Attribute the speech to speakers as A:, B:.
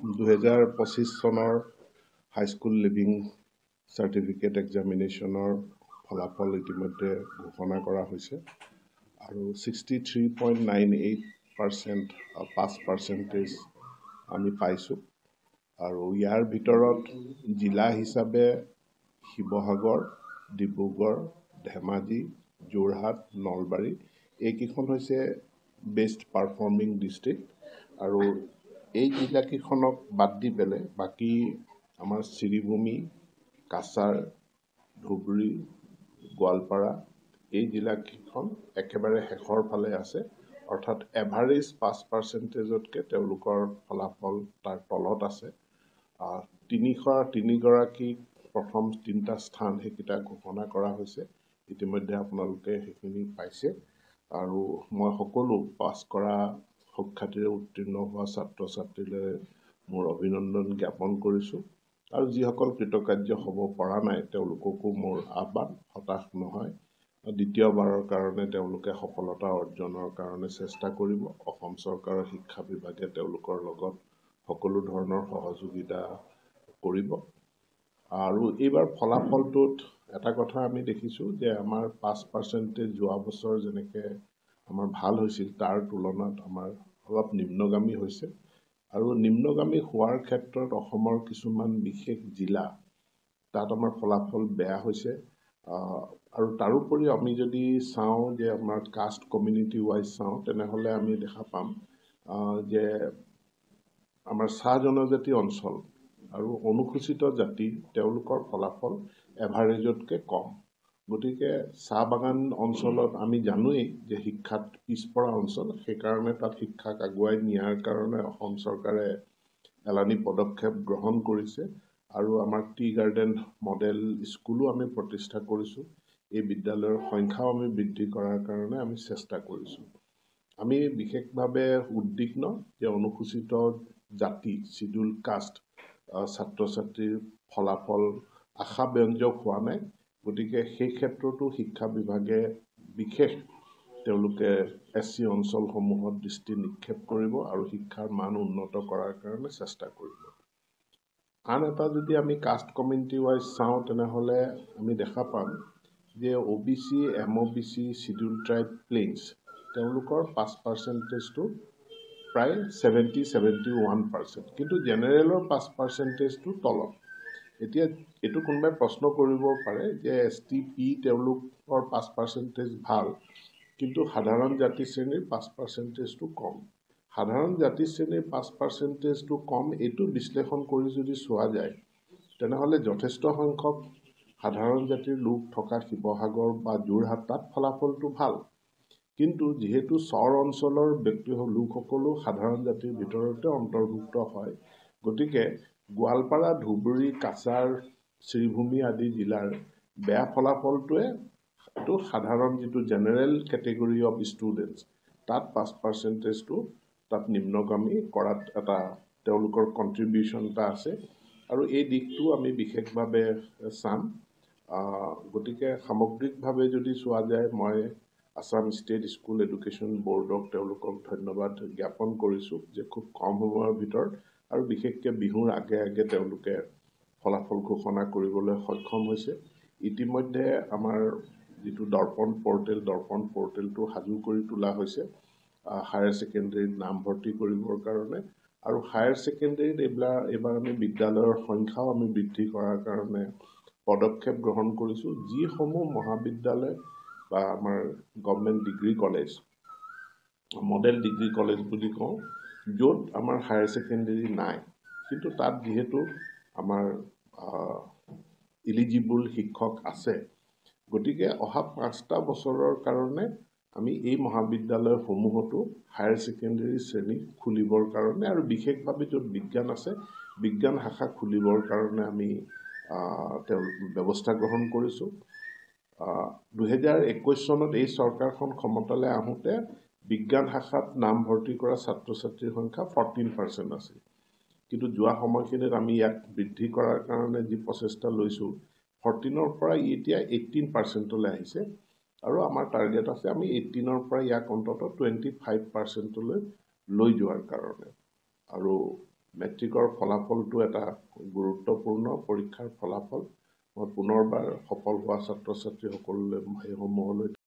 A: 2025 চনৰ high school leaving certificate এক্সামিনেশ্যনৰ ফলাফল ইতিমধ্যে ঘোষণা কৰা হৈছে আৰু 63.98% পাছ পাৰ্চেণ্টেজ আমি পাইছোঁ আৰু ইয়াৰ ভিতৰত জিলা হিচাপে শিৱসাগৰ, ডিব্ৰুগড়, ধেমাজি, যোৰহাট, নলবাৰী এইকেইখন হৈছে বেষ্ট পাৰফৰ্মিং ডিষ্ট্ৰিক্ট আৰু এই জিলাকেইখনক বাদ দি পেলাই বাকী আমাৰ শ্ৰীভূমি, কাছাৰ, ধুবুৰী, গোৱালপাৰা এই জিলাকেইখন একেবাৰে শেষৰ ফালে আছে অৰ্থাৎ এভাৰেজ পাছ পাৰ্চেণ্টেজতকৈ তেওঁলোকৰ ফলাফল তাৰ তলত আছে। 303 প্ৰথম 3টা স্থান সেইকেইটা ঘোষণা কৰা হৈছে ইতিমধ্যে আপোনালোকে সেইখিনি পাইছে আৰু মই সকলো পাছ কৰা সুখ্যাতিৰে উত্তীৰ্ণ হোৱা ছাত্ৰ ছাত্ৰীলৈ মোৰ অভিনন্দন জ্ঞাপন কৰিছোঁ আৰু যিসকল কৃতকাৰ্য হ'ব পৰা নাই তেওঁলোককো মোৰ আহ্বান হতাশ নহয় দ্বিতীয়বাৰৰ কাৰণে তেওঁলোকে সফলতা অৰ্জনৰ কাৰণে চেষ্টা কৰিব অসম চৰকাৰৰ শিক্ষা বিভাগে তেওঁলোকৰ লগত সকলো ধৰণৰ সহযোগিতা কৰিব আৰু এইবাৰ ফলাফলটোত এটা কথা আমি দেখিছোঁ যে আমাৰ পাছ পাৰ্চেণ্টেজ যোৱা বছৰ যেনেকৈ আমাৰ ভাল হৈছিল তাৰ তুলনাত আমাৰ অলপ নিম্নগামী হৈছে আৰু নিম্নগামী হোৱাৰ ক্ষেত্ৰত অসমৰ কিছুমান বিশেষ জিলা তাত আমাৰ ফলাফল বেয়া হৈছে আৰু তাৰোপৰি আমি যদি চাওঁ যে আমাৰ কাষ্ট কমিউনিটি ৱাইজ চাওঁ তেনেহ'লে আমি দেখা পাম যে আমাৰ চাহ জনজাতি অঞ্চল আৰু অনুসূচিত জাতি তেওঁলোকৰ ফলাফল এভাৰেজতকৈ কম গতিকে চাহ বাগান অঞ্চলত আমি জানোৱেই যে শিক্ষাত পিছপৰা অঞ্চল সেইকাৰণে তাত শিক্ষাক আগুৱাই নিয়াৰ কাৰণে অসম চৰকাৰে এলানি পদক্ষেপ গ্ৰহণ কৰিছে আৰু আমাৰ টি গাৰ্ডেন মডেল স্কুলো আমি প্ৰতিষ্ঠা কৰিছোঁ এই বিদ্যালয়ৰ সংখ্যাও আমি বৃদ্ধি কৰাৰ কাৰণে আমি চেষ্টা কৰিছোঁ আমি বিশেষভাৱে উদ্বিগ্ন যে অনুসূচিত জাতি শিডিউল কাষ্ট ছাত্ৰ ছাত্ৰীৰ ফলাফল আশাব্যঞ্জক হোৱা নাই গতিকে সেই ক্ষেত্ৰতো শিক্ষা বিভাগে বিশেষ তেওঁলোকে SC অঞ্চলসমূহত দৃষ্টি নিক্ষেপ কৰিব আৰু শিক্ষাৰ মান উন্নত কৰাৰ কাৰণে চেষ্টা কৰিব আন এটা যদি আমি কাষ্ট কমিউনিটি ৱাইজ চাওঁ তেনেহ'লে আমি দেখা পাম যে OBC, MOBC, schedule tribe plains তেওঁলোকৰ পাছ পাৰ্চেণ্টেজটো প্ৰায় 71% কিন্তু জেনেৰেলৰ পাছ পাৰ্চেণ্টেজটো তলত এতিয়া এইটো কোনোবাই প্ৰশ্ন কৰিব পাৰে যে STP তেওঁলোকৰ পাছ পাৰ্চেণ্টেজ ভাল কিন্তু সাধাৰণ জাতি শ্ৰেণীৰ পাছ পাৰ্চেণ্টেজটো কম সাধাৰণ জাতি শ্ৰেণীৰ পাছ পাৰ্চেণ্টেজটো কম এইটো বিশ্লেষণ কৰি যদি চোৱা যায় তেনেহ'লে যথেষ্ট সংখ্যক সাধাৰণ জাতিৰ লোক থকা শিৱসাগৰ বা যোৰহাট তাত ফলাফলটো ভাল কিন্তু যিহেতু চৰ অঞ্চলৰ ব্যক্তি লোকসকলো সাধাৰণ জাতিৰ ভিতৰতে অন্তৰ্ভুক্ত হয় গতিকে গোৱালপাৰা ধুবুৰী কাছাৰ শ্ৰীভূমি আদি জিলাৰ বেয়া ফলাফলটোৱে সাধাৰণ যিটো জেনেৰেল কেটেগৰী অফ ষ্টুডেণ্টছ তাত পাছ পাৰ্চেণ্টেজটো তাত নিম্নগামী কৰাত এটা তেওঁলোকৰ কণ্ট্ৰিবিউশ্যন এটা আছে আৰু এই দিশটো আমি বিশেষভাৱে চাম গতিকে সামগ্ৰিকভাৱে যদি চোৱা যায় মই আসাম ষ্টেট স্কুল এডুকেশ্যন বৰ্ডক তেওঁলোকক ধন্যবাদ জ্ঞাপন কৰিছোঁ যে খুব কম সময়ৰ ভিতৰত আৰু বিশেষকৈ বিহুৰ আগে আগে তেওঁলোকে ফলাফল ঘোষণা কৰিবলৈ সক্ষম হৈছে ইতিমধ্যে আমাৰ যিটো দৰ্পণ পৰ্টেলটো সাজু কৰি তোলা হৈছে হায়াৰ ছেকেণ্ডেৰীত নাম ভৰ্তি কৰিবৰ কাৰণে আৰু হায়াৰ ছেকেণ্ডেৰীত এইবাৰ আমি বিদ্যালয়ৰ সংখ্যাও আমি বৃদ্ধি কৰাৰ কাৰণে পদক্ষেপ গ্ৰহণ কৰিছোঁ যিসমূহ মহাবিদ্যালয় বা আমাৰ government degree college model degree college বুলি কওঁ য'ত আমাৰ হায়াৰ ছেকেণ্ডেৰী নাই কিন্তু তাত যিহেতু আমাৰ ইলিজিবল শিক্ষক আছে গতিকে অহা 5টা বছৰৰ কাৰণে আমি এই মহাবিদ্যালয়সমূহতো হায়াৰ ছেকেণ্ডেৰী শ্ৰেণী খুলিবৰ কাৰণে আৰু বিশেষভাৱে য'ত বিজ্ঞান আছে বিজ্ঞান শাখা খুলিবৰ কাৰণে আমি ব্যৱস্থা গ্ৰহণ কৰিছোঁ 2021 চনত এই চৰকাৰখন ক্ষমতালৈ আহোঁতে বিজ্ঞান শাখাত নাম ভৰ্তি কৰা ছাত্ৰ ছাত্ৰীৰ সংখ্যা 14% আছিল কিন্তু যোৱা সময়খিনিত আমি ইয়াক বৃদ্ধি কৰাৰ কাৰণে যি প্ৰচেষ্টা লৈছোঁ 14ৰ পৰা এতিয়া 18%লৈ আহিছে আৰু আমাৰ টাৰ্গেট আছে আমি 18ৰ পৰা ইয়াক অন্ততঃ 25%লৈ লৈ যোৱাৰ কাৰণে আৰু মেট্ৰিকৰ ফলাফলটো এটা গুৰুত্বপূৰ্ণ পৰীক্ষাৰ ফলাফল। মই পুনৰবাৰ সফল হোৱা ছাত্ৰ ছাত্ৰীসকললৈ সেইসমূহলৈ